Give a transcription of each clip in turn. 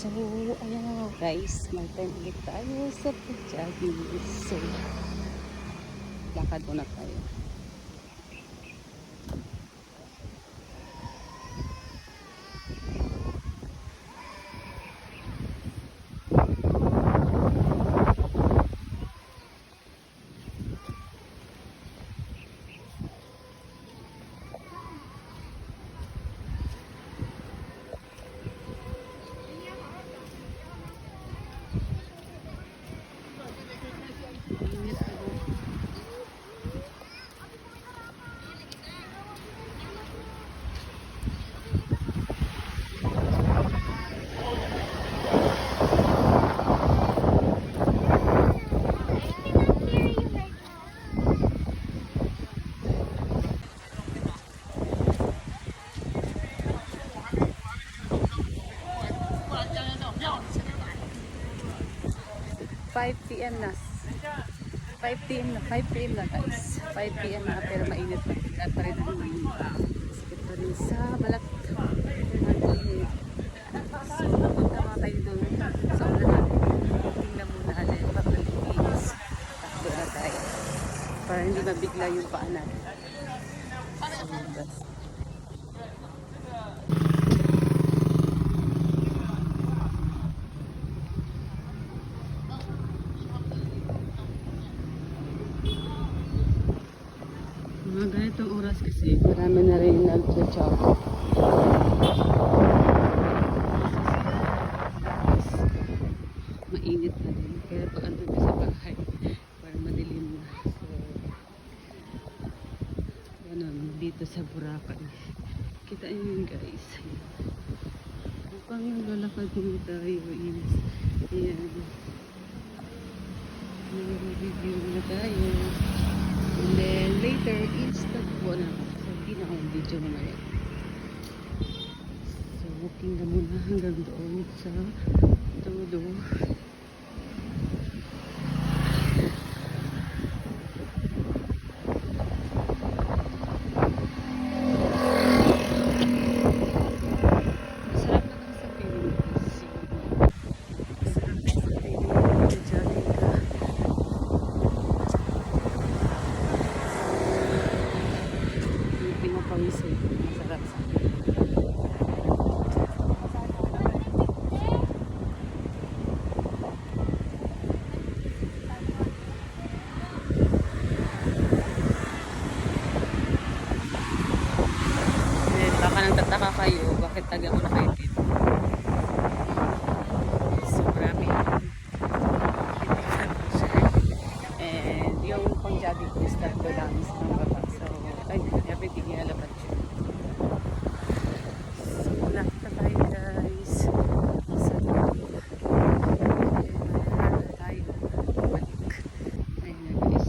ayan na nga guys, may time ulit tayo sa jogging. So, lakad muna tayo. PM na. 5 PM na. 5 PM na guys. 5 PM na pero mainit pa. Kaya pa rin ang sakit pa rin sa balat. Mainit. So, punta mga tayo doon sa ulan natin. Tingnan muna alin. Paglinis. Takbo na tayo. Para hindi mabigla yung paa natin. So, mga ganitong oras kasi marami na rin nag-check. Mainit na rin. Kaya pag andun ka sa bahay, para madilim na. So, ganun, dito sa Boracay. Kita nyo yun guys. Mukhang lalakad din tayo. Ayan. Review na tayo. And then later, instantbo na ako. So, hindi na akong video mamaya. So, walking na muna hanggang doon sa dulo. Masarap naman sa feeling kasi. Masarap sa feeling. Jogging ka. Pinapawisin. Masarap sa baka nang tataka kayo bakit taga ko na kayo dito. So marami and yung pang jogging ko is tatlo lang sa baba. So ay everything nilalapat siya. So nakita tayo guys sa tayo balik. Ayun na guys.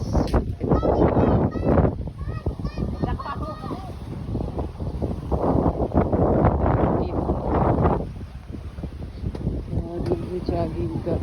Jogging ka.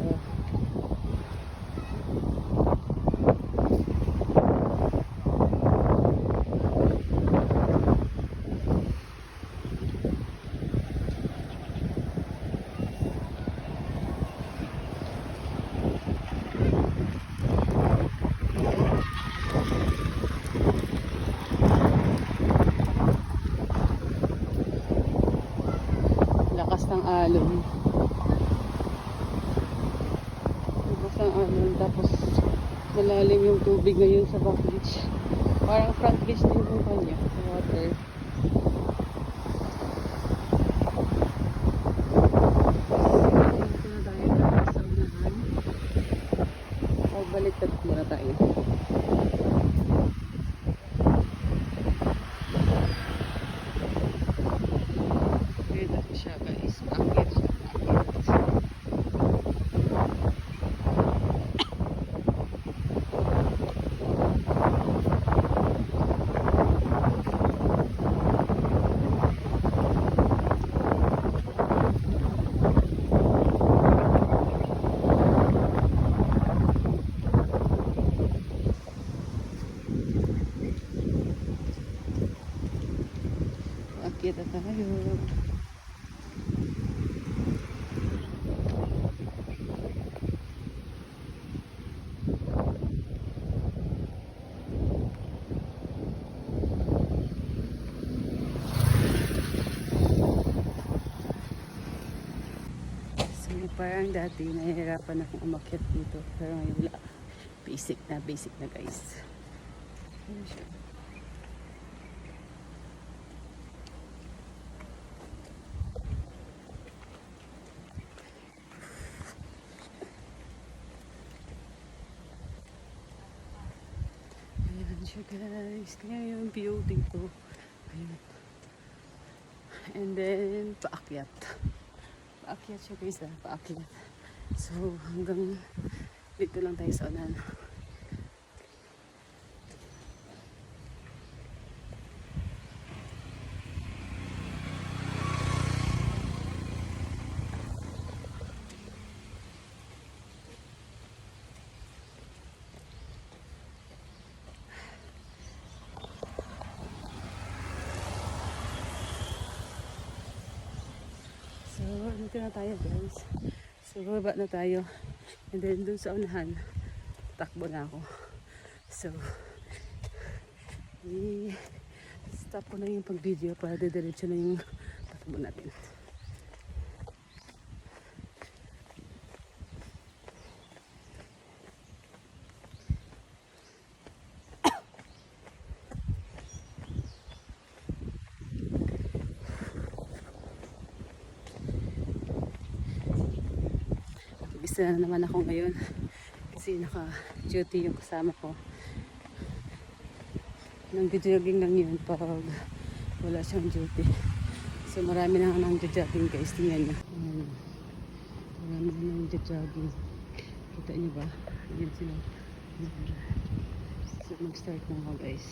Lakas ng alon. Tapos malalim yung tubig ngayon sa back beach. Parang front beach din yung kanya sa water. Dito na tayo sa unahan. Pagbaliktad muna tayo. Dito siya guys. Bakit siya? Kita tayo. Parang dati nahihirapan akong umakyat dito. Pero ngayon wala. Basic na guys. Ayan siya. Ayan siya guys. Kaya yung view dito. Ayan. And then, paakyat. Paakyat siya guys paakyat. So, hanggang dito lang tayo sa unahan. So, dito na tayo guys. So, baba na tayo. And then, dun sa unahan, takbo na ako. So, stop ko na yung pag-video para didiretso na yung takbo natin. Isa na naman ako ngayon kasi naka-duty yung kasama ko. Nang-jogging lang yun pag wala siyang duty. So marami na nang-jogging guys, tingnan nyo. Marami na nang-jogging. Kita nyo ba? Ayan sila. So mag-start na ako guys.